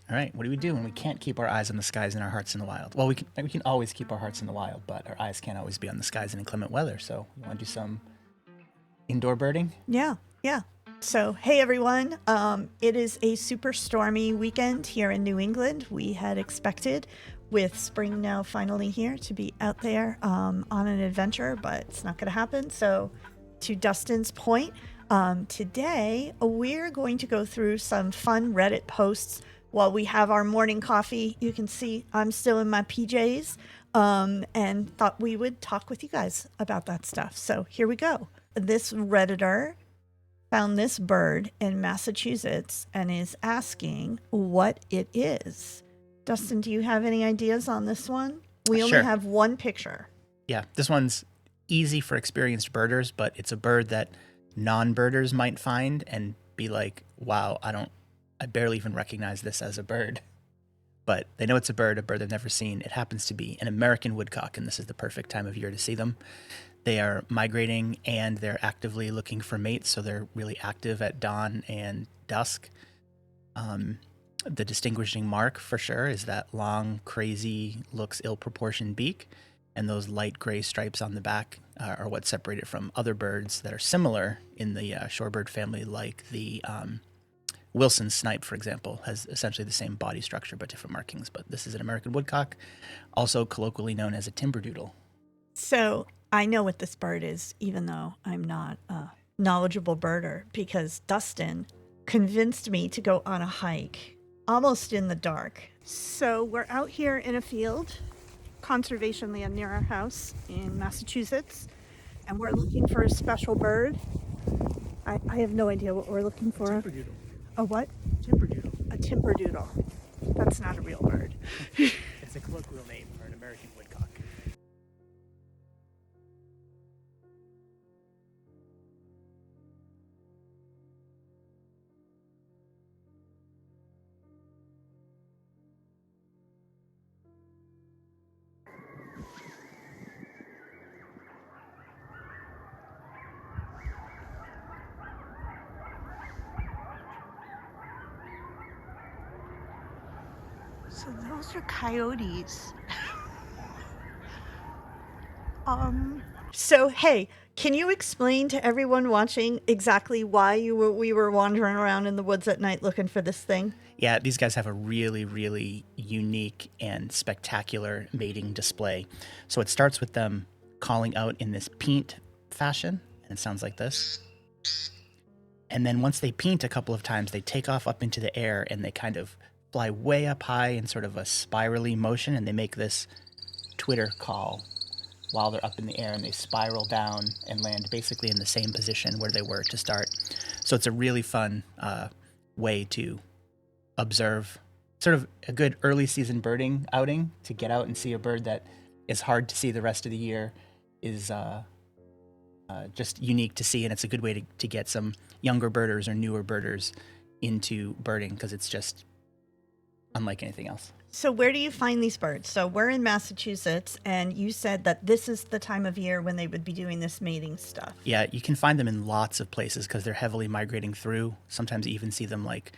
All right, what do we do when we can't keep our eyes on the skies and our hearts in the wild? Well, we can always keep our hearts in the wild, but our eyes can't always be on the skies in inclement weather. So, you want to do some indoor birding? Yeah, yeah. So, hey everyone. It is a super stormy weekend here in New England. We had expected, with spring now finally here, to be out there on an adventure, but it's not going to happen. So, to Dustin's point, today we're going to go through some fun Reddit posts while we have our morning coffee. You can see I'm still in my PJs and thought we would talk with you guys about that stuff. So, here we go. This Redditor found this bird in Massachusetts and is asking what it is. Dustin, do you have any ideas on this one? We only Sure. have one picture. Yeah, this one's easy for experienced birders, but it's a bird that non-birders might find and be like, wow, I barely even recognize this as a bird. But they know it's a bird they've never seen. It happens to be an American woodcock, and this is the perfect time of year to see them. They are migrating and they're actively looking for mates, so they're really active at dawn and dusk. The distinguishing mark for sure is that long, crazy, looks ill-proportioned beak, and those light gray stripes on the back are what separate it from other birds that are similar in the shorebird family, like the Wilson snipe, for example, has essentially the same body structure but different markings. But this is an American woodcock, also colloquially known as a timberdoodle. So I know what this bird is, even though I'm not a knowledgeable birder, because Dustin convinced me to go on a hike almost in the dark. So we're out here in a field, conservation land near our house in Massachusetts, and we're looking for a special bird. I have no idea what we're looking for. Timberdoodle. A what? Timberdoodle. A timberdoodle. That's not a real bird. It's a colloquial name for an American woodcock. So those are coyotes. So hey, can you explain to everyone watching exactly why we were wandering around in the woods at night looking for this thing? Yeah, these guys have a really, really unique and spectacular mating display. So it starts with them calling out in this peent fashion, and it sounds like this. And then once they peent a couple of times, they take off up into the air and they kind of fly way up high in sort of a spirally motion, and they make this twitter call while they're up in the air, and they spiral down and land basically in the same position where they were to start. So it's a really fun way to observe, sort of a good early season birding outing, to get out and see a bird that is hard to see the rest of the year, is just unique to see, and it's a good way to get some younger birders or newer birders into birding, because it's just unlike anything else. So where do you find these birds? So we're in Massachusetts, and you said that this is the time of year when they would be doing this mating stuff. Yeah, you can find them in lots of places because they're heavily migrating through. Sometimes you even see them like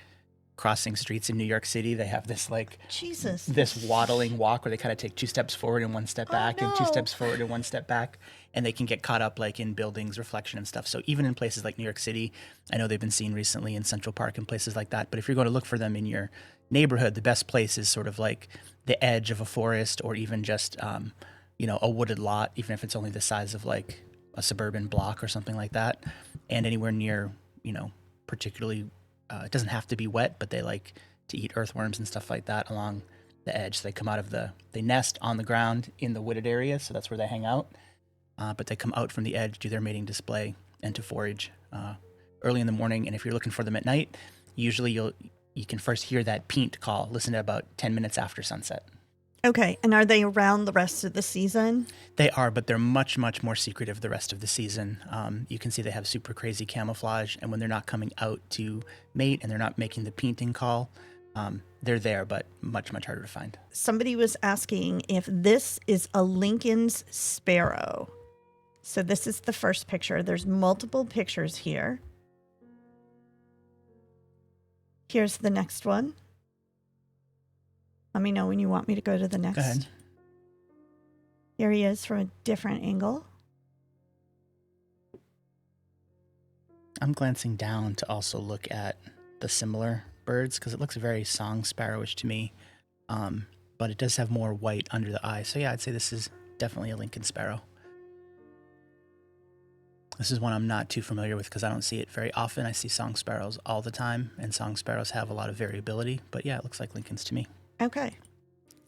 crossing streets in New York City. They have this like Jesus. this waddling walk where they kind of take 2 steps forward and 1 step back, and 2 no. steps forward and 1 step back, and they can get caught up like in buildings, reflection and stuff. So even in places like New York City, I know they've been seen recently in Central Park and places like that. But if you're going to look for them in your neighborhood, the best place is sort of like the edge of a forest, or even just a wooded lot, even if it's only the size of like a suburban block or something like that. And anywhere near, particularly, it doesn't have to be wet, but they like to eat earthworms and stuff like that along the edge. So they come out of they nest on the ground in the wooded area, so that's where they hang out. But they come out from the edge, do their mating display, and to forage early in the morning. And if you're looking for them at night, usually you can first hear that peent call. Listen to about 10 minutes after sunset. Okay, and are they around the rest of the season? They are, but they're much, much more secretive the rest of the season. You can see they have super crazy camouflage, and when they're not coming out to mate and they're not making the painting call, they're there, but much, much harder to find. Somebody was asking if this is a Lincoln's sparrow. So this is the first picture. There's multiple pictures here. Here's the next one. Let me know when you want me to go to the next. Go ahead. Here he is from a different angle. I'm glancing down to also look at the similar birds because it looks very song sparrowish to me, but it does have more white under the eye. So yeah, I'd say this is definitely a Lincoln sparrow. This is one I'm not too familiar with because I don't see it very often. I see song sparrows all the time, and song sparrows have a lot of variability. But yeah, it looks like Lincolns to me. Okay.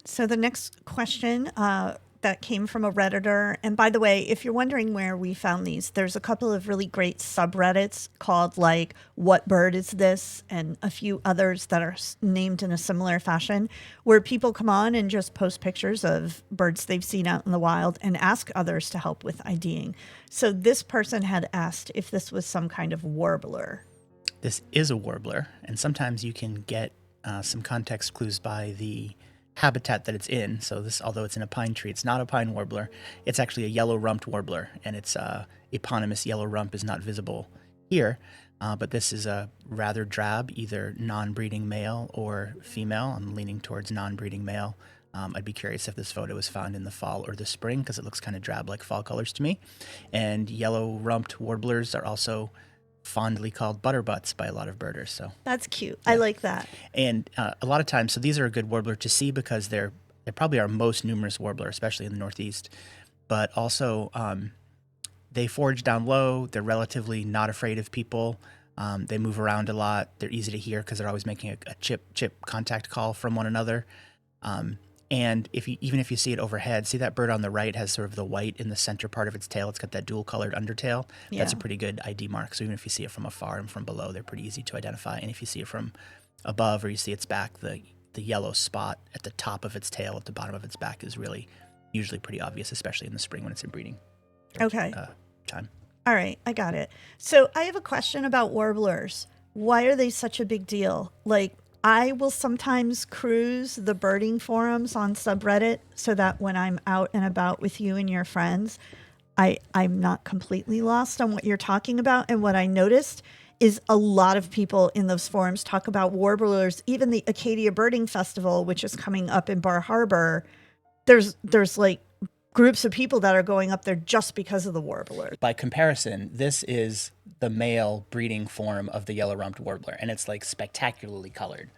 So the next question that came from a Redditor, and by the way, if you're wondering where we found these, there's a couple of really great subreddits called like "What Bird Is This?" and a few others that are named in a similar fashion, where people come on and just post pictures of birds they've seen out in the wild and ask others to help with IDing. So this person had asked if this was some kind of warbler. This is a warbler, and sometimes you can get some context clues by the habitat that it's in. So this, although it's in a pine tree, it's not a pine warbler. It's actually a yellow-rumped warbler, and its eponymous yellow rump is not visible here. But this is a rather drab, either non-breeding male or female. I'm leaning towards non-breeding male. I'd be curious if this photo was found in the fall or the spring because it looks kind of drab like fall colors to me. And yellow-rumped warblers are also fondly called butterbutts by a lot of birders. So that's cute. Yeah. I like that. And a lot of times, so these are a good warbler to see because they're probably our most numerous warbler, especially in the Northeast. But also, they forage down low. They're relatively not afraid of people. They move around a lot. They're easy to hear because they're always making a chip contact call from one another. And even if you see it overhead, see that bird on the right has sort of the white in the center part of its tail. It's got that dual-colored undertail. Yeah. That's a pretty good ID mark. So even if you see it from afar and from below, they're pretty easy to identify. And if you see it from above or you see its back, the yellow spot at the top of its tail, at the bottom of its back, is really usually pretty obvious, especially in the spring when it's in breeding. Okay. Time. All right, I got it. So I have a question about warblers. Why are they such a big deal? Like, I will sometimes cruise the birding forums on subreddit so that when I'm out and about with you and your friends, I'm not completely lost on what you're talking about. And what I noticed is a lot of people in those forums talk about warblers. Even the Acadia Birding Festival, which is coming up in Bar Harbor, there's like groups of people that are going up there just because of the warbler. By comparison, this is the male breeding form of the yellow-rumped warbler, and it's like spectacularly colored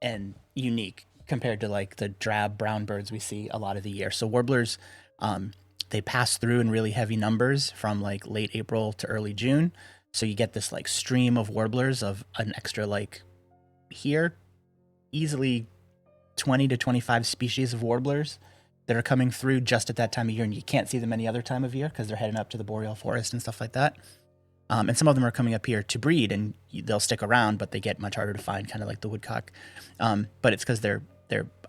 and unique compared to like the drab brown birds we see a lot of the year. So warblers, they pass through in really heavy numbers from like late April to early June. So you get this like stream of warblers of an extra like here, easily 20 to 25 species of warblers that are coming through just at that time of year, and you can't see them any other time of year because they're heading up to the boreal forest and stuff like that. And some of them are coming up here to breed, and they'll stick around, but they get much harder to find, kind of like the woodcock. But it's because they're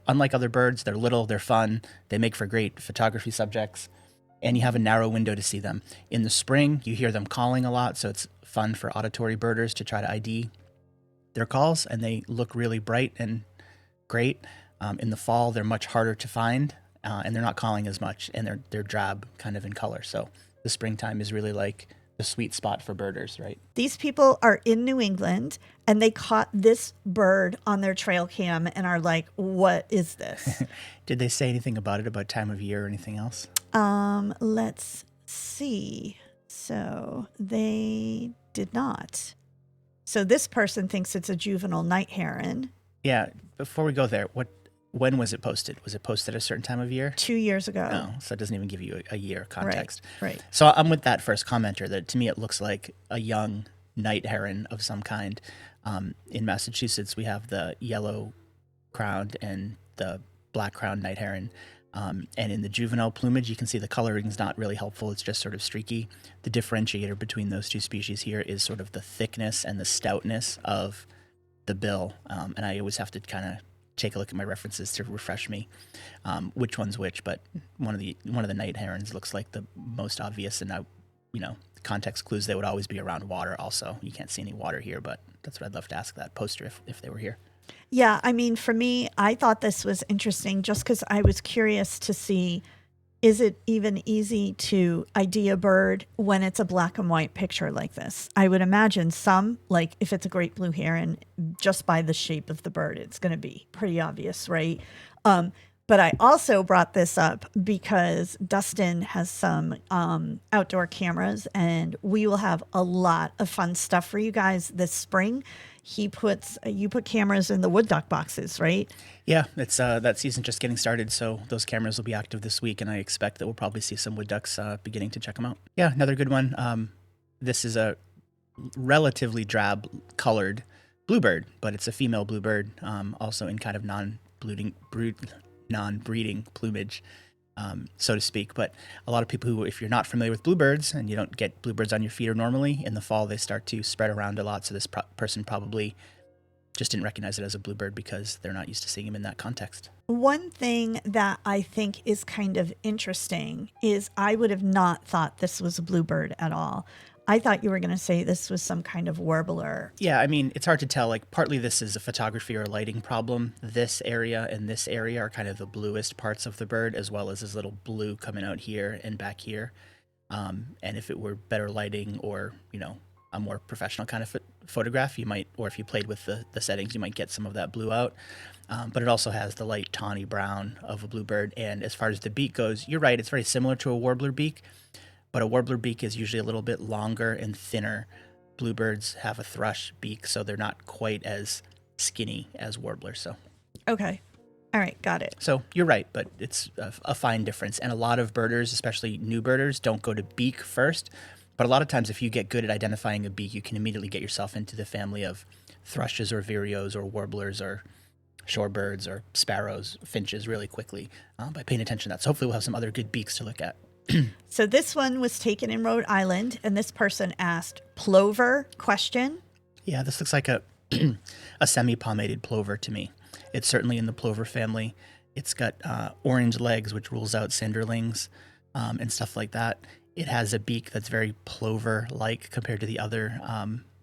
unlike other birds. They're little, they're fun, they make for great photography subjects, and you have a narrow window to see them. In the spring, you hear them calling a lot, so it's fun for auditory birders to try to ID their calls, and they look really bright and great. In the fall, they're much harder to find. And they're not calling as much, and they're drab kind of in color. So the springtime is really like the sweet spot for birders, right? These people are in New England, and they caught this bird on their trail cam and are like, what is this? Did they say anything about it, about time of year or anything else? Let's see. So they did not. So this person thinks it's a juvenile night heron. Yeah. Before we go there, when was it posted? Was it posted at a certain time of year? 2 years ago. Oh, so it doesn't even give you a year context. Right. So I'm with that first commenter that to me it looks like a young night heron of some kind. In Massachusetts, we have the yellow-crowned and the black-crowned night heron. And in the juvenile plumage, you can see the coloring is not really helpful. It's just sort of streaky. The differentiator between those two species here is sort of the thickness and the stoutness of the bill. And I always have to kind of take a look at my references to refresh me which one's which, but one of the night herons looks like the most obvious, and context clues, they would always be around water also. You can't see any water here, but that's what I'd love to ask that poster if they were here. Yeah, I mean, for me, I thought this was interesting just because I was curious to see is it even easy to ID a bird when it's a black and white picture like this? I would imagine some, like if it's a great blue heron, just by the shape of the bird, it's going to be pretty obvious, right? But I also brought this up because Dustin has some outdoor cameras, and we will have a lot of fun stuff for you guys this spring. You put cameras in the Woodcock boxes, right? Yeah, it's that season just getting started, so those cameras will be active this week, and I expect that we'll probably see some wood ducks beginning to check them out. Yeah, another good one. This is a relatively drab colored bluebird, but it's a female bluebird, also in kind of non-breeding plumage, so to speak. But a lot of people who, if you're not familiar with bluebirds and you don't get bluebirds on your feeder normally, in the fall they start to spread around a lot. So this person probably just didn't recognize it as a bluebird because they're not used to seeing them in that context. One thing that I think is kind of interesting is I would have not thought this was a bluebird at all. I thought you were going to say this was some kind of warbler. Yeah, I mean, it's hard to tell. Like, partly this is a photography or lighting problem. This area and this area are kind of the bluest parts of the bird, as well as this little blue coming out here and back here. And if it were better lighting or, a more professional kind of photograph, you might, or if you played with the settings, you might get some of that blue out. But it also has the light tawny brown of a bluebird. And as far as the beak goes, you're right, it's very similar to a warbler beak. But a warbler beak is usually a little bit longer and thinner. Bluebirds have a thrush beak, so they're not quite as skinny as warblers. So, okay. All right, got it. So you're right, but it's a fine difference. And a lot of birders, especially new birders, don't go to beak first. But a lot of times if you get good at identifying a beak, you can immediately get yourself into the family of thrushes or vireos or warblers or shorebirds or sparrows, finches really quickly by paying attention to that. So hopefully we'll have some other good beaks to look at. So this one was taken in Rhode Island, and this person asked plover question. Yeah, this looks like a semi-palmated plover to me. It's certainly in the plover family. It's got orange legs, which rules out cinderlings and stuff like that. It has a beak that's very plover-like compared to the other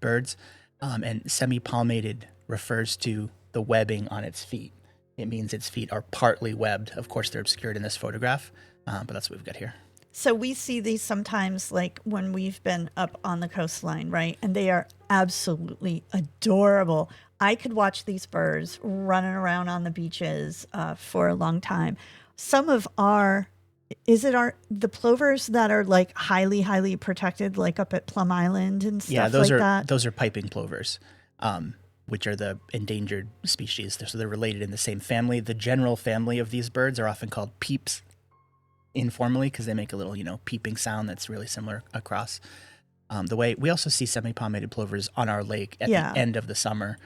birds. And semi-palmated refers to the webbing on its feet. It means its feet are partly webbed. Of course, they're obscured in this photograph, but that's what we've got here. So we see these sometimes like when we've been up on the coastline, right? And they are absolutely adorable. I could watch these birds running around on the beaches for a long time. Some of the plovers that are like highly protected, like up at Plum Island and stuff those like are, that? Those are piping plovers, which are the endangered species. So they're related in the same family. The general family of these birds are often called peeps, informally, because they make a little, peeping sound that's really similar across the way. We also see semi-palmated plovers on our lake at the end of the summer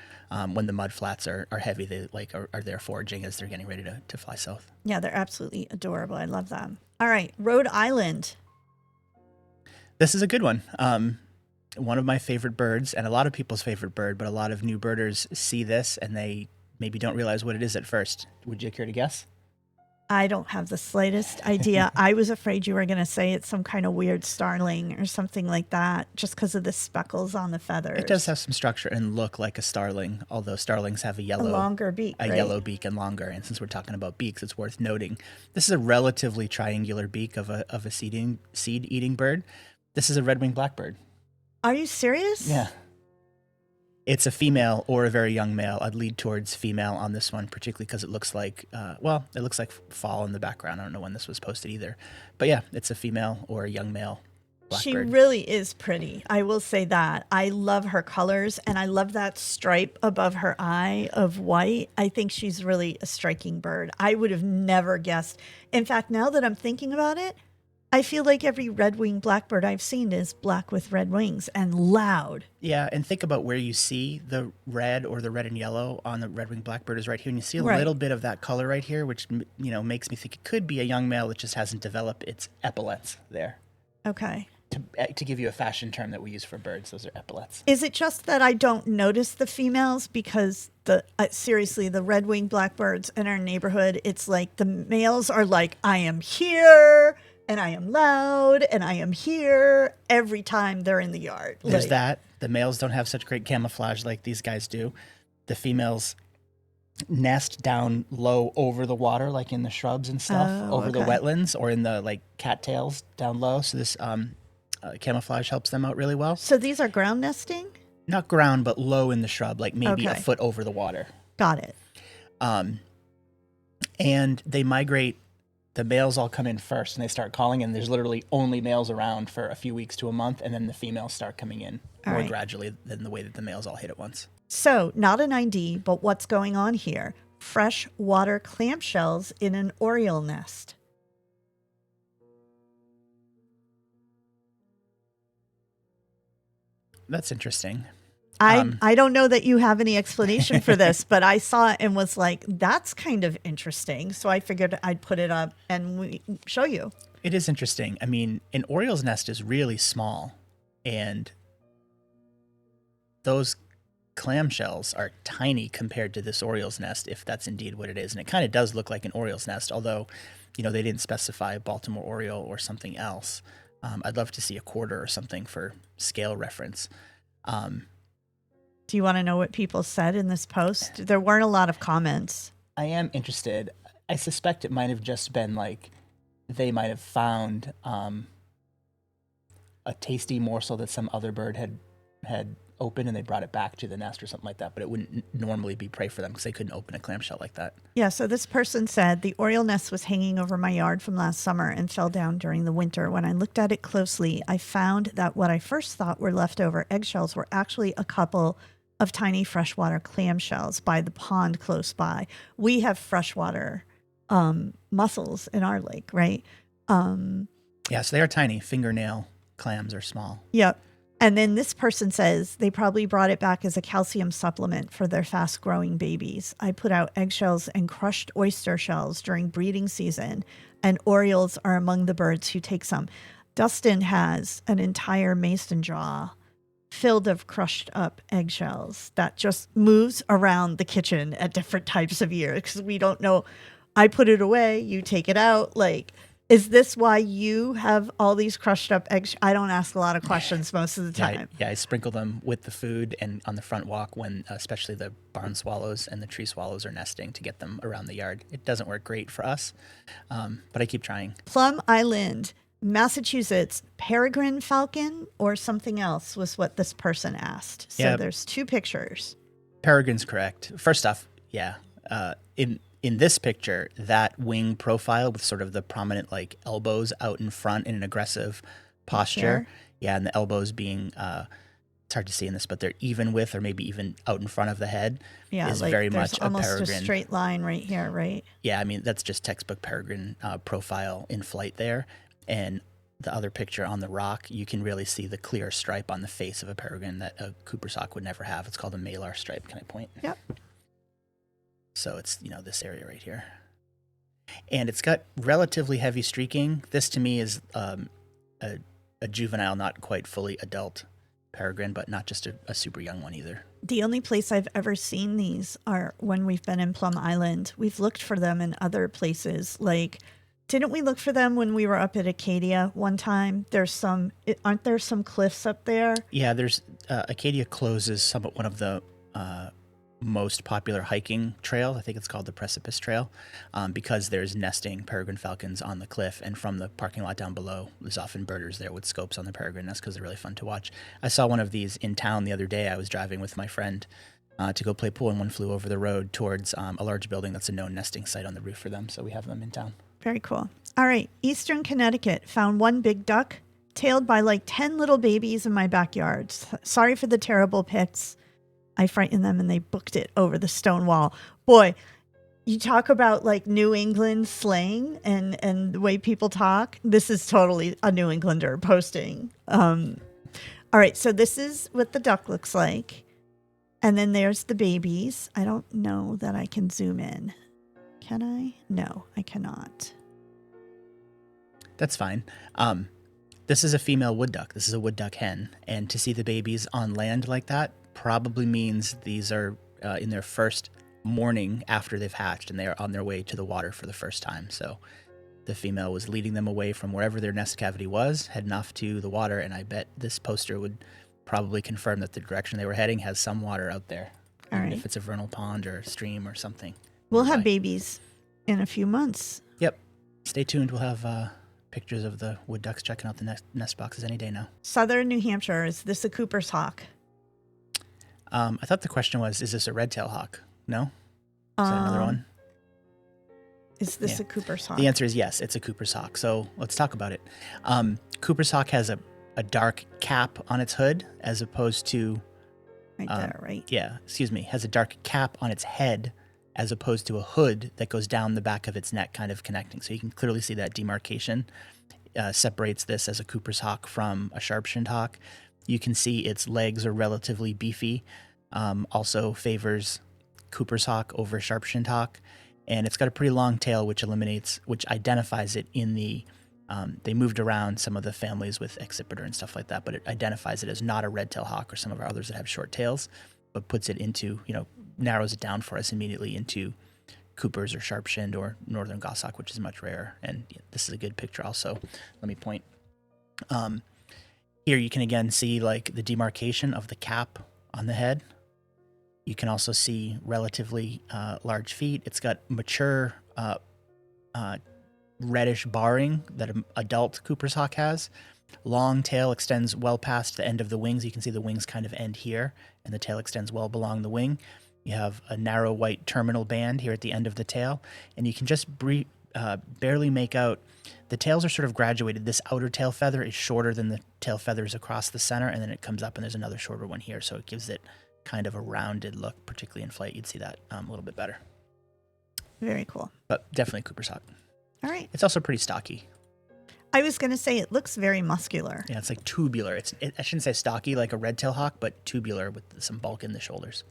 when the mud flats are heavy. They are there foraging as they're getting ready to fly south. Yeah, they're absolutely adorable. I love them. All right, Rhode Island. This is a good one. One of my favorite birds, and a lot of people's favorite bird, but a lot of new birders see this and they maybe don't realize what it is at first. Would you care to guess? I don't have the slightest idea. I was afraid you were going to say it's some kind of weird starling or something like that, just because of the speckles on the feathers. It does have some structure and look like a starling, although starlings have a longer beak, right? Yellow beak and longer. And since we're talking about beaks, it's worth noting this is a relatively triangular beak of a seed-eating bird. This is a red-winged blackbird. Are you serious? Yeah. It's a female or a very young male. I'd lead towards female on this one, particularly because it looks like, it looks like fall in the background. I don't know when this was posted either. But yeah, it's a female or a young male blackbird. She really is pretty. I will say that. I love her colors, and I love that stripe above her eye of white. I think she's really a striking bird. I would have never guessed. In fact, now that I'm thinking about it, I feel like every red-winged blackbird I've seen is black with red wings and loud. Yeah, and think about where you see the red or the red and yellow on the red-winged blackbird is right here. And you see a little bit of that color right here, which, makes me think it could be a young male that just hasn't developed its epaulets there. Okay. To give you a fashion term that we use for birds, those are epaulets. Is it just that I don't notice the females? Because seriously, the red-winged blackbirds in our neighborhood, it's like the males are like, I am here, and I am loud, and I am here every time they're in the yard. There's that. The males don't have such great camouflage like these guys do. The females nest down low over the water, like in the shrubs and stuff, over the wetlands, or in the like cattails down low. So this camouflage helps them out really well. So these are ground nesting? Not ground, but low in the shrub, like maybe a Okay. foot over the water. Got it. And they migrate. The males all come in first and they start calling, and there's literally only males around for a few weeks to a month, and then the females start coming in more gradually than the way that the males all hit at once. So, not an ID, but what's going on here? Freshwater clamshells in an oriole nest. That's interesting. I don't know that you have any explanation for this, but I saw it and was like, that's kind of interesting. So I figured I'd put it up and show you. It is interesting. I mean, an oriole's nest is really small, and those clamshells are tiny compared to this oriole's nest, if that's indeed what it is. And it kind of does look like an oriole's nest, although, you know, they didn't specify Baltimore Oriole or something else. I'd love to see a quarter or something for scale reference. Do you want to know what people said in this post? There weren't a lot of comments. I am interested. I suspect it might have just been like they might have found a tasty morsel that some other bird had opened, and they brought it back to the nest or something like that. But it wouldn't normally be prey for them because they couldn't open a clamshell like that. Yeah, so this person said, the oriole nest was hanging over my yard from last summer and fell down during the winter. When I looked at it closely, I found that what I first thought were leftover eggshells were actually a couple of tiny freshwater clamshells by the pond close by. We have freshwater mussels in our lake, right? Yeah, so they are tiny. Fingernail clams are small. Yep. And then this person says they probably brought it back as a calcium supplement for their fast-growing babies. I put out eggshells and crushed oyster shells during breeding season, and orioles are among the birds who take some. Dustin has an entire mason jar filled of crushed up eggshells that just moves around the kitchen at different types of years because we don't know. I put it away, you take it out. Like, is this why you have all these crushed up eggs? I don't ask a lot of questions most of the time. Yeah, I sprinkle them with the food and on the front walk when especially the barn swallows and the tree swallows are nesting to get them around the yard. It doesn't work great for us, but I keep trying. Plum Island, Massachusetts, Peregrine Falcon or something else was what this person asked. So Yeah. there's two pictures. Peregrine's correct. First off, yeah, in this picture, that wing profile with sort of the prominent like elbows out in front in an aggressive posture. Here. Yeah, and the elbows being it's hard to see in this, but they're even with or maybe even out in front of the head. Yeah, is like very there's much a almost peregrine. a straight line right here, right? Yeah, I mean that's just textbook peregrine profile in flight there. And the other picture on the rock, you can really see the clear stripe on the face of a peregrine that a Cooper's hawk would never have. It's called a malar stripe. Can I point? Yep. So it's, you know, this area right here. And it's got relatively heavy streaking. This to me is a juvenile, not quite fully adult peregrine, but not just a super young one either. The only place I've ever seen these are when we've been in Plum Island. We've looked for them in other places. Like, didn't we look for them when we were up at Acadia one time? Aren't there some cliffs up there? Yeah, there's Acadia closes somewhat one of the most popular hiking trail. I think it's called the Precipice Trail, because there's nesting peregrine falcons on the cliff, and from the parking lot down below, there's often birders there with scopes on the peregrine nest because they're really fun to watch. I saw one of these in town the other day. I was driving with my friend to go play pool, and one flew over the road towards a large building that's a known nesting site on the roof for them, so we have them in town. Very cool. All right. Eastern Connecticut found one big duck tailed by like 10 little babies in my backyard. Sorry for the terrible pics. I frightened them and they booked it over the stone wall. Boy, you talk about like New England slang and the way people talk. This is totally a New Englander posting. All right. So this is what the duck looks like. And then there's the babies. I don't know that I can zoom in. Can I? No, I cannot. That's fine. This is a female wood duck. This is a wood duck hen. And to see the babies on land like that probably means these are in their first morning after they've hatched, and they are on their way to the water for the first time. So the female was leading them away from wherever their nest cavity was, heading off to the water. And I bet this poster would probably confirm that the direction they were heading has some water out there. All even right. if it's a vernal pond or stream or something. We'll nearby. have babies in a few months. Yep. Stay tuned. We'll have pictures of the wood ducks checking out the nest boxes any day now. Southern New Hampshire, is this a Cooper's hawk? I thought the question was, is this a red-tailed hawk? No? Is that another one? Is this Yeah. a Cooper's hawk? The answer is yes, it's a Cooper's hawk. So let's talk about it. Cooper's hawk has a dark cap on its hood as opposed to... Right there, right? Yeah, excuse me. Has a dark cap on its head as opposed to a hood that goes down the back of its neck, kind of connecting. So you can clearly see that demarcation separates this as a Cooper's hawk from a sharp-shinned hawk. You can see its legs are relatively beefy, also favors Cooper's hawk over sharp-shinned hawk. And it's got a pretty long tail, which identifies it in the... they moved around some of the families with accipiter and stuff like that, but it identifies it as not a red-tailed hawk or some of our others that have short tails, but puts it into, narrows it down for us immediately into Cooper's or sharp-shinned or northern goshawk, which is much rarer. And this is a good picture also. Let me point. Here you can again see like the demarcation of the cap on the head. You can also see relatively large feet. It's got mature reddish barring that an adult Cooper's hawk has. Long tail extends well past the end of the wings. You can see the wings kind of end here, and the tail extends well along the wing. You have a narrow white terminal band here at the end of the tail, and you can just barely make out the tails are sort of graduated. This outer tail feather is shorter than the tail feathers across the center, and then it comes up and there's another shorter one here, so it gives it kind of a rounded look, particularly in flight. You'd see that a little bit better. Very cool. But definitely Cooper's hawk. All right. It's also pretty stocky. I was going to say it looks very muscular. Yeah, it's like tubular. I shouldn't say stocky like a red-tailed hawk, but tubular with some bulk in the shoulders.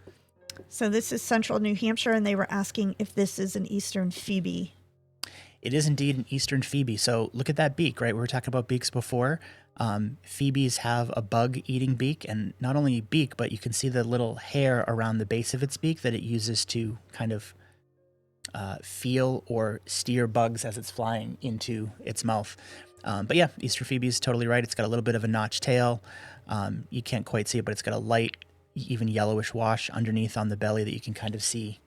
So this is central New Hampshire, and they were asking if this is an eastern phoebe. It is indeed an eastern phoebe. So look at that beak, right? We were talking about beaks before. Phoebes have a bug-eating beak, and not only beak, but you can see the little hair around the base of its beak that it uses to kind of feel or steer bugs as it's flying into its mouth. But yeah, Eastern phoebe is totally right. It's got a little bit of a notched tail. You can't quite see it, but it's got a light, even yellowish wash underneath on the belly that you can kind of see.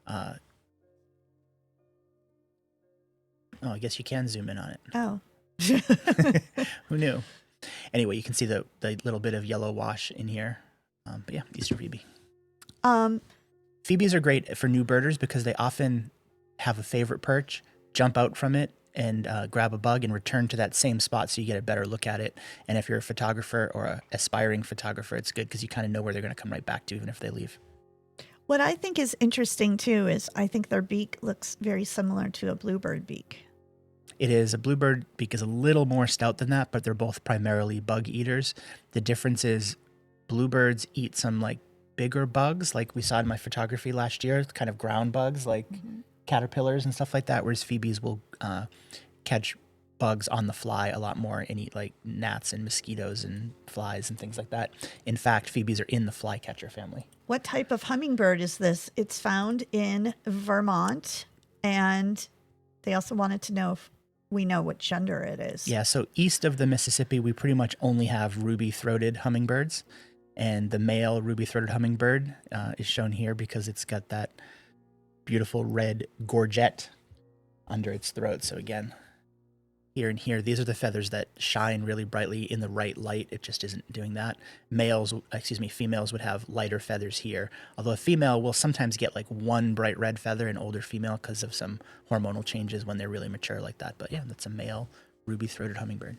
I guess you can zoom in on it. Oh. Who knew? Anyway, you can see the little bit of yellow wash in here. But yeah, Eastern phoebe. Phoebes are great for new birders because they often have a favorite perch, jump out from it, and grab a bug and return to that same spot so you get a better look at it. And if you're a photographer or an aspiring photographer, it's good because you kind of know where they're going to come right back to even if they leave. What I think is interesting, too, is I think their beak looks very similar to a bluebird beak. It is. A bluebird beak is a little more stout than that, but they're both primarily bug eaters. The difference is bluebirds eat some like bigger bugs like we saw in my photography last year, kind of ground bugs like caterpillars and stuff like that, whereas phoebes will catch bugs on the fly a lot more and eat like gnats and mosquitoes and flies and things like that. In fact, phoebes are in the flycatcher family. What type of hummingbird is this? It's found in Vermont, and they also wanted to know if we know what gender it is. Yeah, so east of the Mississippi, we pretty much only have ruby-throated hummingbirds, and the male ruby-throated hummingbird is shown here because it's got that beautiful red gorget under its throat. So again, here and here, these are the feathers that shine really brightly in the right light. It just isn't doing that. Females would have lighter feathers here, although a female will sometimes get like one bright red feather, an older female, because of some hormonal changes when they're really mature like that. But yeah, that's a male ruby-throated hummingbird.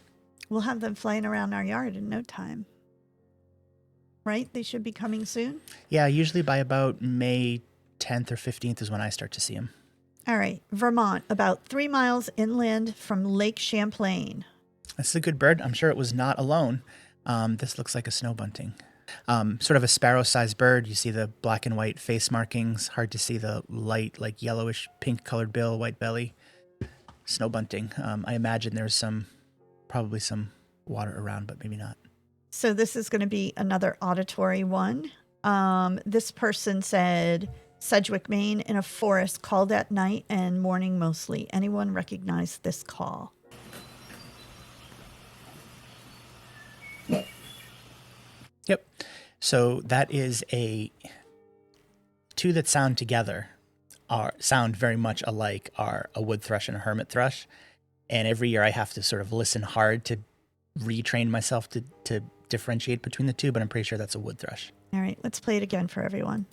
We'll have them flying around our yard in no time. Right? They should be coming soon? Yeah, usually by about May 10th or 15th is when I start to see them. All right. Vermont, about 3 miles inland from Lake Champlain. This is a good bird. I'm sure it was not alone. This looks like a snow bunting. Sort of a sparrow-sized bird. You see the black and white face markings. Hard to see the light, like yellowish pink-colored bill, white belly. Snow bunting. I imagine there's probably some water around, but maybe not. So this is going to be another auditory one. This person said... Sedgwick, Maine, in a forest, called at night and morning mostly. Anyone recognize this call? Yep. So that is a two that sound together sound very much alike are a wood thrush and a hermit thrush. And every year I have to sort of listen hard to retrain myself to differentiate between the two, but I'm pretty sure that's a wood thrush. All right, let's play it again for everyone.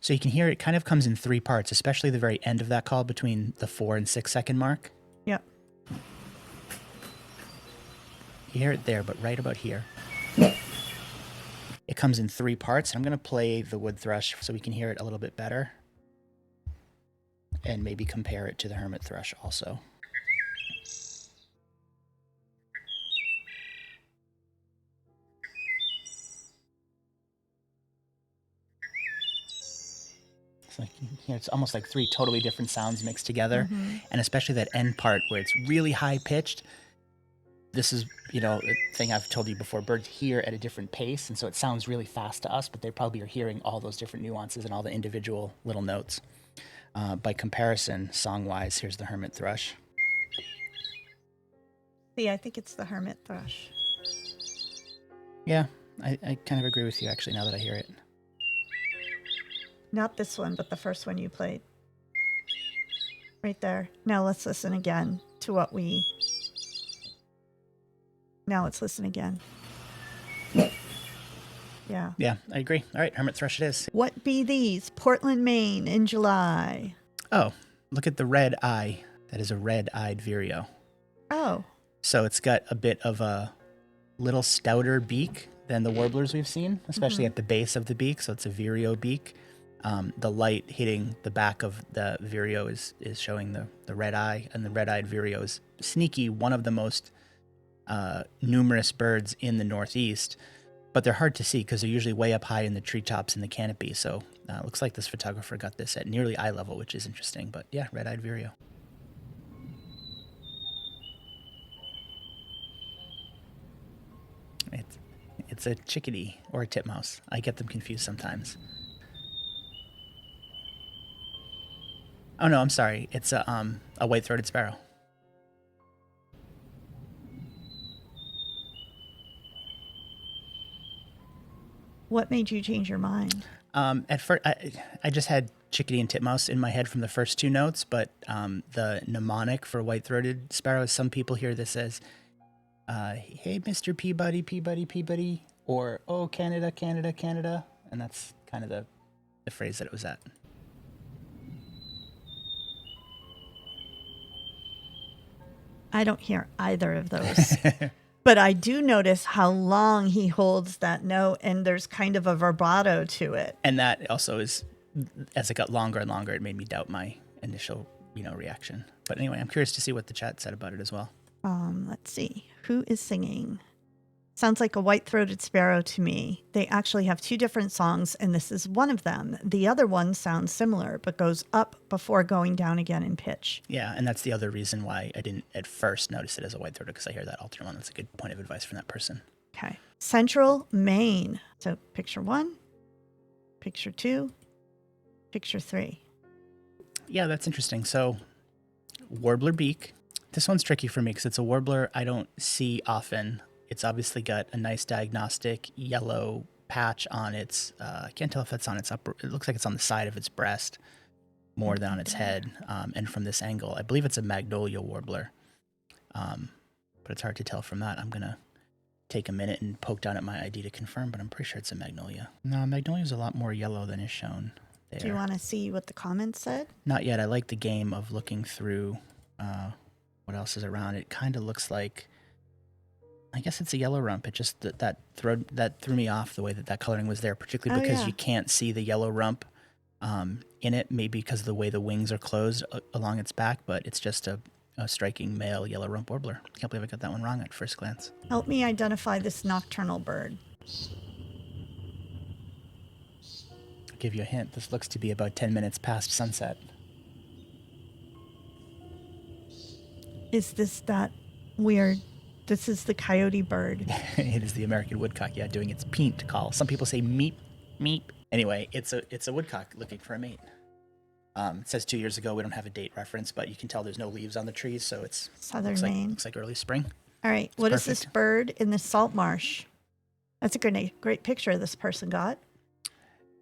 So you can hear it kind of comes in three parts, especially the very end of that call between the 4 and 6 second mark. Yep. You hear it there, but right about here. It comes in three parts. I'm going to play the wood thrush so we can hear it a little bit better. And maybe compare it to the hermit thrush also. It's almost like three totally different sounds mixed together. Mm-hmm. And especially that end part where it's really high pitched. This is, a thing I've told you before. Birds hear at a different pace, and so it sounds really fast to us, but they probably are hearing all those different nuances and all the individual little notes. By comparison, song-wise, here's the hermit thrush. See, I think it's the hermit thrush. Yeah, I kind of agree with you, actually, now that I hear it. Not this one, but the first one you played. Right there. Now let's listen again to what we... Now let's listen again. Yeah. Yeah, I agree. All right, hermit thrush it is. What be these? Portland, Maine in July. Oh, look at the red eye. That is a red-eyed vireo. Oh. So it's got a bit of a little stouter beak than the warblers we've seen, especially at the base of the beak. So it's a vireo beak. The light hitting the back of the vireo is showing the red eye, and the red-eyed vireo is sneaky, one of the most numerous birds in the Northeast, but they're hard to see because they're usually way up high in the treetops in the canopy. So it looks like this photographer got this at nearly eye level, which is interesting. But yeah, red-eyed vireo. It's a chickadee or a titmouse. I get them confused sometimes. Oh no, I'm sorry. It's a white-throated sparrow. What made you change your mind? At first, I just had chickadee and titmouse in my head from the first two notes, but the mnemonic for white-throated sparrows, some people hear this as, hey, Mr. Peabody, Peabody, Peabody, or, oh, Canada, Canada, Canada, and that's kind of the phrase that it was at. I don't hear either of those. But I do notice how long he holds that note, and there's kind of a vibrato to it. And that also is, as it got longer and longer, it made me doubt my initial, reaction. But anyway, I'm curious to see what the chat said about it as well. Let's see. Who is singing? Sounds like a white-throated sparrow to me. They actually have two different songs, and this is one of them. The other one sounds similar, but goes up before going down again in pitch. Yeah, and that's the other reason why I didn't at first notice it as a white-throated, because I hear that alternate one. That's a good point of advice from that person. Okay. Central Maine. So picture 1, picture 2, picture 3. Yeah, that's interesting. So warbler beak. This one's tricky for me because it's a warbler I don't see often. It's obviously got a nice diagnostic yellow patch on its, I can't tell if that's on its upper, it looks like it's on the side of its breast more than on its head. And from this angle, I believe it's a magnolia warbler. But it's hard to tell from that. I'm going to take a minute and poke down at my ID to confirm, but I'm pretty sure it's a magnolia. No, magnolia is a lot more yellow than is shown there. Do you want to see what the comments said? Not yet. I like the game of looking through what else is around. It kind of looks like, I guess it's a yellow rump. It just that threw me off the way that coloring was there, particularly because you can't see the yellow rump in it, maybe because of the way the wings are closed along its back, but it's just a striking male yellow rump warbler. I can't believe I got that one wrong at first glance. Help me identify this nocturnal bird. I'll give you a hint. This looks to be about 10 minutes past sunset. Is this that weird... This is the coyote bird. It is the American woodcock, doing its peent call. Some people say meep, meep. Anyway, it's a woodcock looking for a mate. It says 2 years ago. We don't have a date reference, but you can tell there's no leaves on the trees, so it's Southern Maine. Looks like early spring. All right. What is this perfect. bird in the salt marsh? That's a great picture this person got.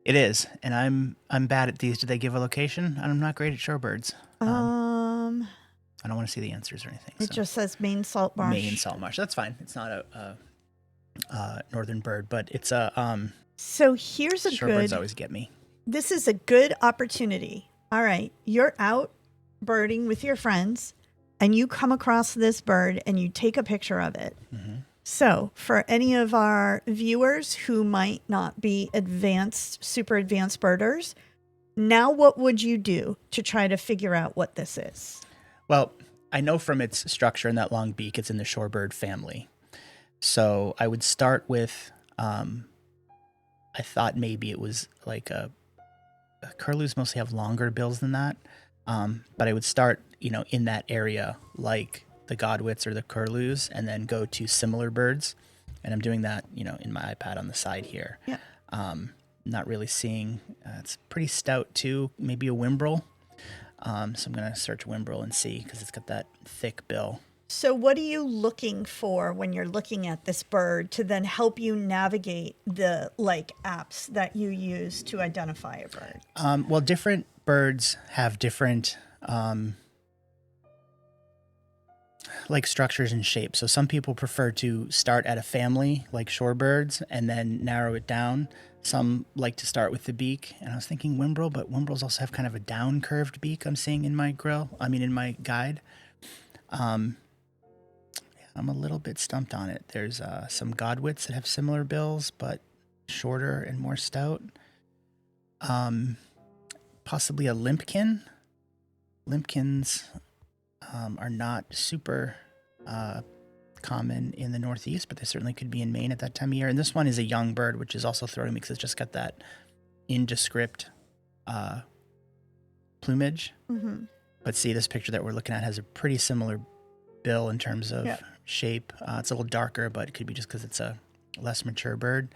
It is, and I'm bad at these. Do they give a location? I'm not great at shorebirds. I don't want to see the answers or anything. It just says Maine salt marsh. Maine salt marsh. That's fine. It's not a northern bird, but it's a So here's a shorebirds always get me. This is a good opportunity. All right, you're out birding with your friends, and you come across this bird, and you take a picture of it. Mm-hmm. So for any of our viewers who might not be super advanced birders, now what would you do to try to figure out what this is? Well, I know from its structure and that long beak, it's in the shorebird family. So I would start with, I thought maybe it was like curlews mostly have longer bills than that. But I would start, in that area, like the godwits or the curlews, and then go to similar birds. And I'm doing that, in my iPad on the side here. Yeah. Not really seeing, it's pretty stout too, maybe a wimbrel. So I'm going to search wimbrel and see, because it's got that thick bill. So what are you looking for when you're looking at this bird to then help you navigate the apps that you use to identify a bird? Well, different birds have different structures and shapes. So some people prefer to start at a family like shorebirds and then narrow it down. Some like to start with the beak, and I was thinking wimbrel, but wimbrels also have kind of a down curved beak I'm seeing in my in my guide. I'm a little bit stumped on it. There's some godwits that have similar bills, but shorter and more stout. Possibly a limpkin. Limpkins are not super common in the Northeast, but they certainly could be in Maine at that time of year. And this one is a young bird, which is also throwing me because it's just got that indescript plumage. Mm-hmm. But see, this picture that we're looking at has a pretty similar bill in terms of shape. It's a little darker, but it could be just because it's a less mature bird.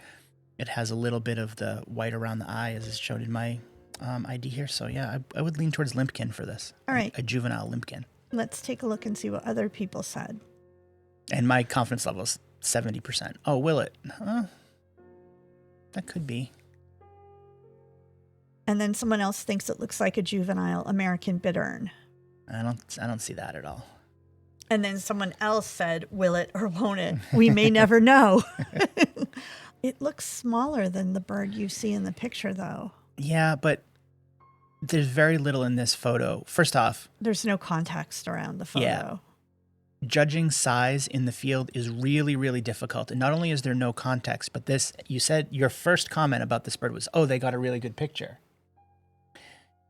It has a little bit of the white around the eye, as is shown in my ID here. So yeah, I would lean towards limpkin for this. All right. A juvenile limpkin. Let's take a look and see what other people said. And my confidence level is 70%. Oh, will it? That could be. And then someone else thinks it looks like a juvenile American bittern. I don't see that at all. And then someone else said, will it or won't it? We may never know. It looks smaller than the bird you see in the picture, though. Yeah, but there's very little in this photo. First off, there's no context around the photo. Yeah. Judging size in the field is really, really difficult. And not only is there no context, but you said your first comment about this bird was, oh, they got a really good picture.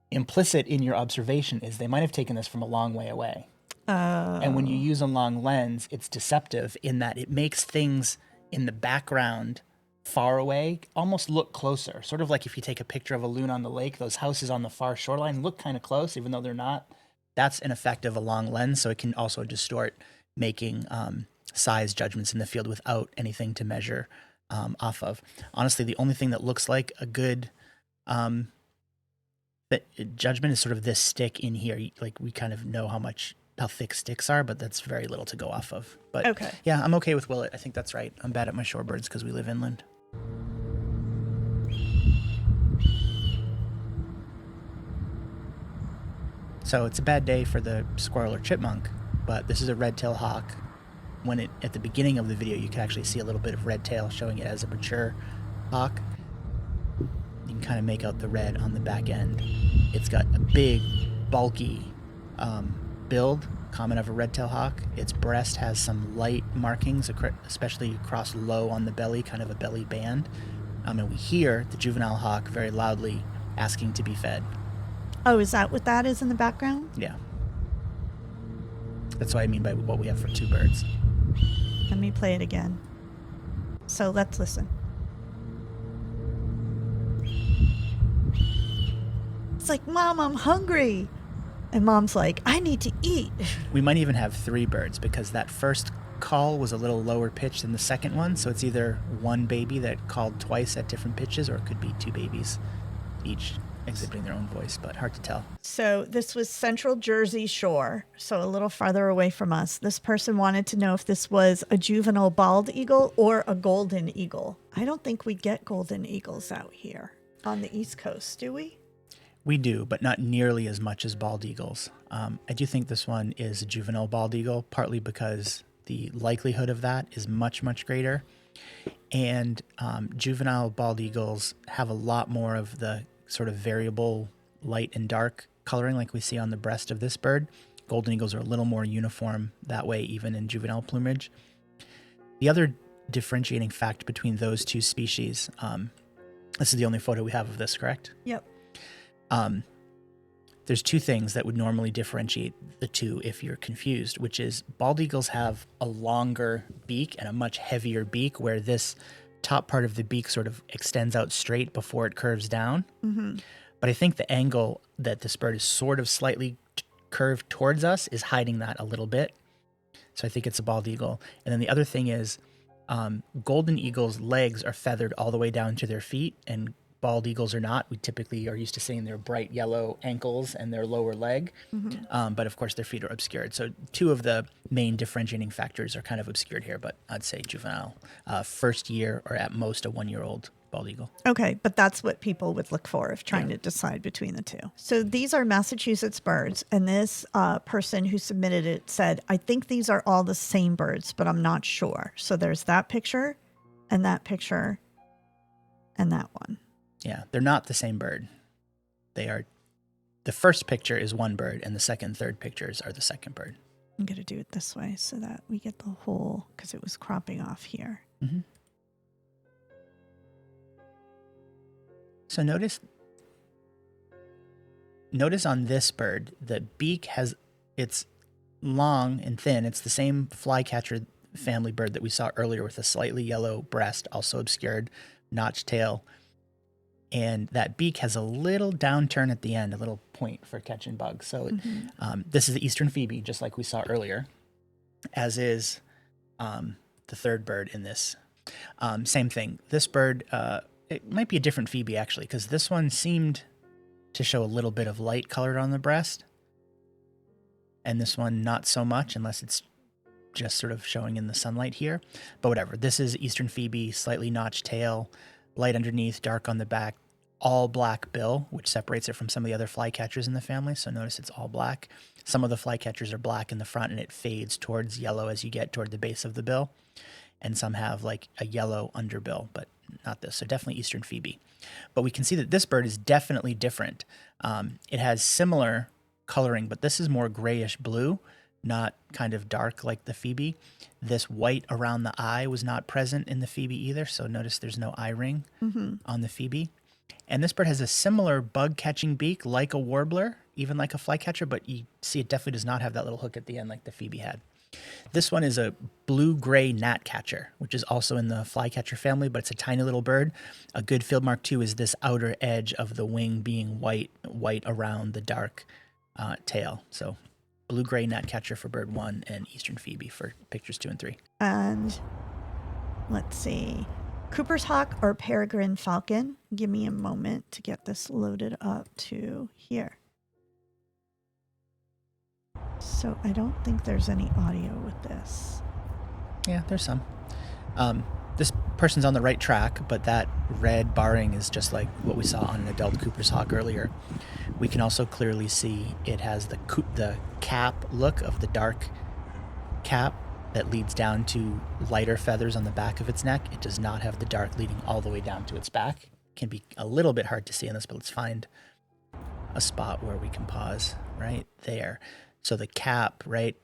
Implicit in your observation is they might have taken this from a long way away. And when you use a long lens, it's deceptive in that it makes things in the background far away almost look closer. Sort of like if you take a picture of a loon on the lake, those houses on the far shoreline look kind of close, even though they're not. That's an effect of a long lens, so it can also distort making size judgments in the field without anything to measure off of. Honestly, the only thing that looks like a good judgment is sort of this stick in here. Like we kind of know how thick sticks are, but that's very little to go off of. But okay. Yeah, I'm okay with willet. I think that's right. I'm bad at my shorebirds because we live inland. So it's a bad day for the squirrel or chipmunk, but this is a red-tailed hawk. At the beginning of the video, you can actually see a little bit of red tail showing it as a mature hawk. You can kind of make out the red on the back end. It's got a big, bulky build, common of a red-tailed hawk. Its breast has some light markings, especially across low on the belly, kind of a belly band. And we hear the juvenile hawk very loudly asking to be fed. Oh, is that what that is in the background? Yeah. That's what I mean by what we have for two birds. Let me play it again. So let's listen. It's like, Mom, I'm hungry. And Mom's like, I need to eat. We might even have three birds because that first call was a little lower pitched than the second one. So it's either one baby that called twice at different pitches, or it could be two babies each exhibiting their own voice, but hard to tell. So this was Central Jersey Shore, so a little farther away from us. This person wanted to know if this was a juvenile bald eagle or a golden eagle. I don't think we get golden eagles out here on the East Coast, do we? We do, but not nearly as much as bald eagles. I do think this one is a juvenile bald eagle, partly because the likelihood of that is much, much greater. And juvenile bald eagles have a lot more of the sort of variable light and dark coloring like we see on the breast of this bird. Golden eagles are a little more uniform that way, even in juvenile plumage. The other differentiating fact between those two species, this is the only photo we have of this, correct? Yep. There's two things that would normally differentiate the two if you're confused, which is bald eagles have a longer beak and a much heavier beak, where this top part of the beak sort of extends out straight before it curves down. Mm-hmm. But I think the angle that this bird is sort of slightly curved towards us is hiding that a little bit. So I think it's a bald eagle. And then the other thing is golden eagles' legs are feathered all the way down to their feet, and bald eagles are not. We typically are used to seeing their bright yellow ankles and their lower leg. Mm-hmm. But of course their feet are obscured. So two of the main differentiating factors are kind of obscured here, but I'd say juvenile, first year or at most a 1-year-old bald eagle. Okay, but that's what people would look for if trying to decide between the two. So these are Massachusetts birds, and this person who submitted it said, I think these are all the same birds, but I'm not sure. So there's that picture and that picture and that one. Yeah, they're not the same bird. They are, the first picture is one bird, and the second and third pictures are the second bird. I'm going to do it this way so that we get the whole, because it was cropping off here. Mm-hmm. So notice on this bird, the beak it's long and thin. It's the same flycatcher family bird that we saw earlier with a slightly yellow breast, also obscured, notched tail. And that beak has a little downturn at the end, a little point for catching bugs. So this is the eastern phoebe, just like we saw earlier, as is the third bird in this. Same thing. This bird, it might be a different phoebe, actually, because this one seemed to show a little bit of light colored on the breast. And this one, not so much, unless it's just sort of showing in the sunlight here. But whatever. This is eastern phoebe, slightly notched tail, light underneath, dark on the back, all black bill, which separates it from some of the other flycatchers in the family. So notice it's all black. Some of the flycatchers are black in the front, and it fades towards yellow as you get toward the base of the bill. And some have like a yellow underbill, but not this. So definitely eastern phoebe. But we can see that this bird is definitely different. It has similar coloring, but this is more grayish blue, not kind of dark like the phoebe. This white around the eye was not present in the phoebe either. So notice there's no eye ring on the phoebe. And this bird has a similar bug catching beak like a warbler, even like a flycatcher, but you see it definitely does not have that little hook at the end like the phoebe had. This one is a blue-gray gnatcatcher, which is also in the flycatcher family, but it's a tiny little bird. A good field mark too is this outer edge of the wing being white around the dark tail. So blue-gray gnatcatcher for bird 1 and eastern phoebe for pictures 2 and 3. And let's see, Cooper's hawk or peregrine falcon. Give me a moment to get this loaded up to here. So I don't think there's any audio with this. Yeah, there's some. This person's on the right track, but that red barring is just like what we saw on an adult Cooper's hawk earlier. We can also clearly see it has the cap look of the dark cap that leads down to lighter feathers on the back of its neck. It does not have the dark leading all the way down to its back. It can be a little bit hard to see in this, but let's find a spot where we can pause right there. So the cap, right,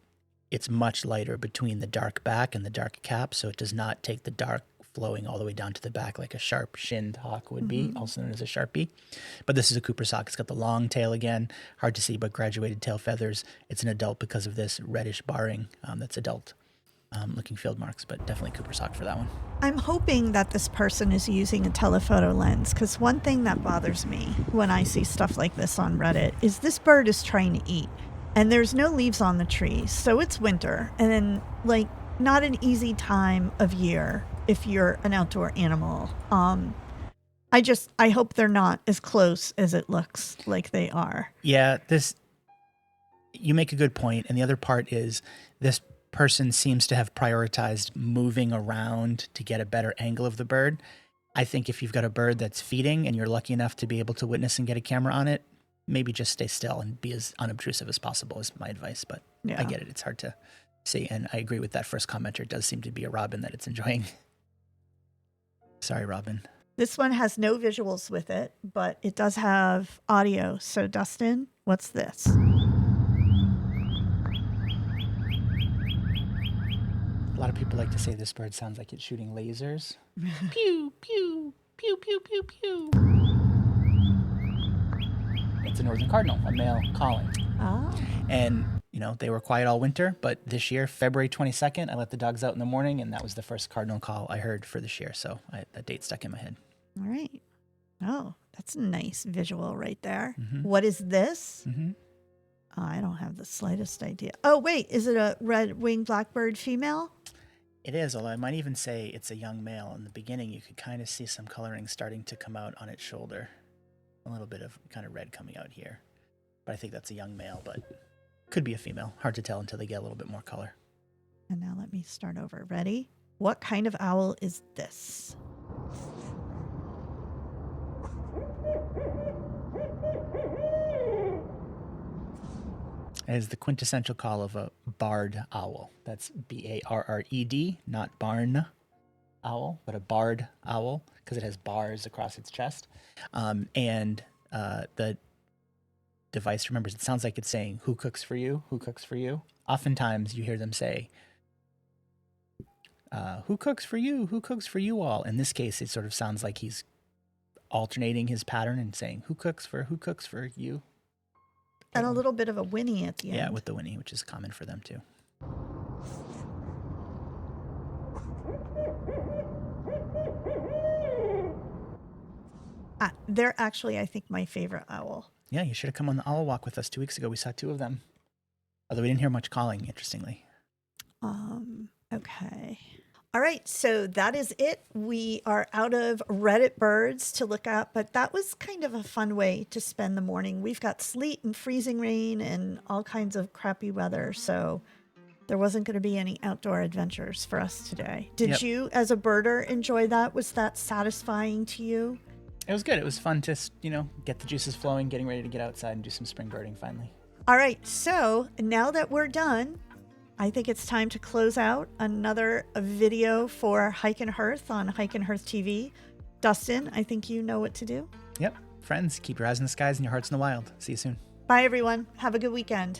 it's much lighter between the dark back and the dark cap, so it does not take the dark flowing all the way down to the back like a sharp-shinned hawk would be, also known as a sharpie. But this is a Cooper's hawk. It's got the long tail again, hard to see, but graduated tail feathers. It's an adult because of this reddish barring that's adult looking field marks, but definitely Cooper's hawk for that one. I'm hoping that this person is using a telephoto lens, because one thing that bothers me when I see stuff like this on Reddit is this bird is trying to eat. And there's no leaves on the trees, so it's winter. And then, like, not an easy time of year if you're an outdoor animal. I hope they're not as close as it looks like they are. Yeah, you make a good point. And the other part is this person seems to have prioritized moving around to get a better angle of the bird. I think if you've got a bird that's feeding and you're lucky enough to be able to witness and get a camera on it, maybe just stay still and be as unobtrusive as possible is my advice. But Yeah. I get it. It's hard to see. And I agree with that first commenter. It does seem to be a robin that it's enjoying. Sorry, Robin. This one has no visuals with it, but it does have audio. So, Dustin, what's this? A lot of people like to say this bird sounds like it's shooting lasers. Pew, pew, pew, pew, pew, pew. It's a northern cardinal, a male calling. Oh. And, they were quiet all winter, but this year, February 22nd, I let the dogs out in the morning, and that was the first cardinal call I heard for this year. So that date stuck in my head. All right. Oh, that's a nice visual right there. Mm-hmm. What is this? Mm-hmm. I don't have the slightest idea. Oh, wait. Is it a red-winged blackbird female? It is, although I might even say it's a young male. In the beginning, you could kind of see some coloring starting to come out on its shoulder. A little bit of kind of red coming out here. But I think that's a young male, but could be a female. Hard to tell until they get a little bit more color. And now let me start over. Ready? What kind of owl is this? It is the quintessential call of a barred owl. That's B-A-R-R-E-D, not barn owl, but a barred owl, because it has bars across its chest. And the device remembers, it sounds like it's saying, who cooks for you? Who cooks for you? Oftentimes you hear them say, who cooks for you? Who cooks for you all? In this case, it sort of sounds like he's alternating his pattern and saying, who cooks for you? And a little bit of a whinny at the end. Yeah, with the whinny, which is common for them too. They're actually, I think, my favorite owl. Yeah, you should have come on the owl walk with us 2 weeks ago. We saw 2 of them. Although we didn't hear much calling, interestingly. Okay. All right, so that is it. We are out of Reddit birds to look at, but that was kind of a fun way to spend the morning. We've got sleet and freezing rain and all kinds of crappy weather, so there wasn't going to be any outdoor adventures for us today. Did you, as a birder, enjoy that? Was that satisfying to you? It was good. It was fun to, get the juices flowing, getting ready to get outside and do some spring birding finally. All right, so now that we're done, I think it's time to close out another video for Hike and Hearth on Hike and Hearth TV. Dustin, I think you know what to do. Yep. Friends, keep your eyes in the skies and your hearts in the wild. See you soon. Bye, everyone. Have a good weekend.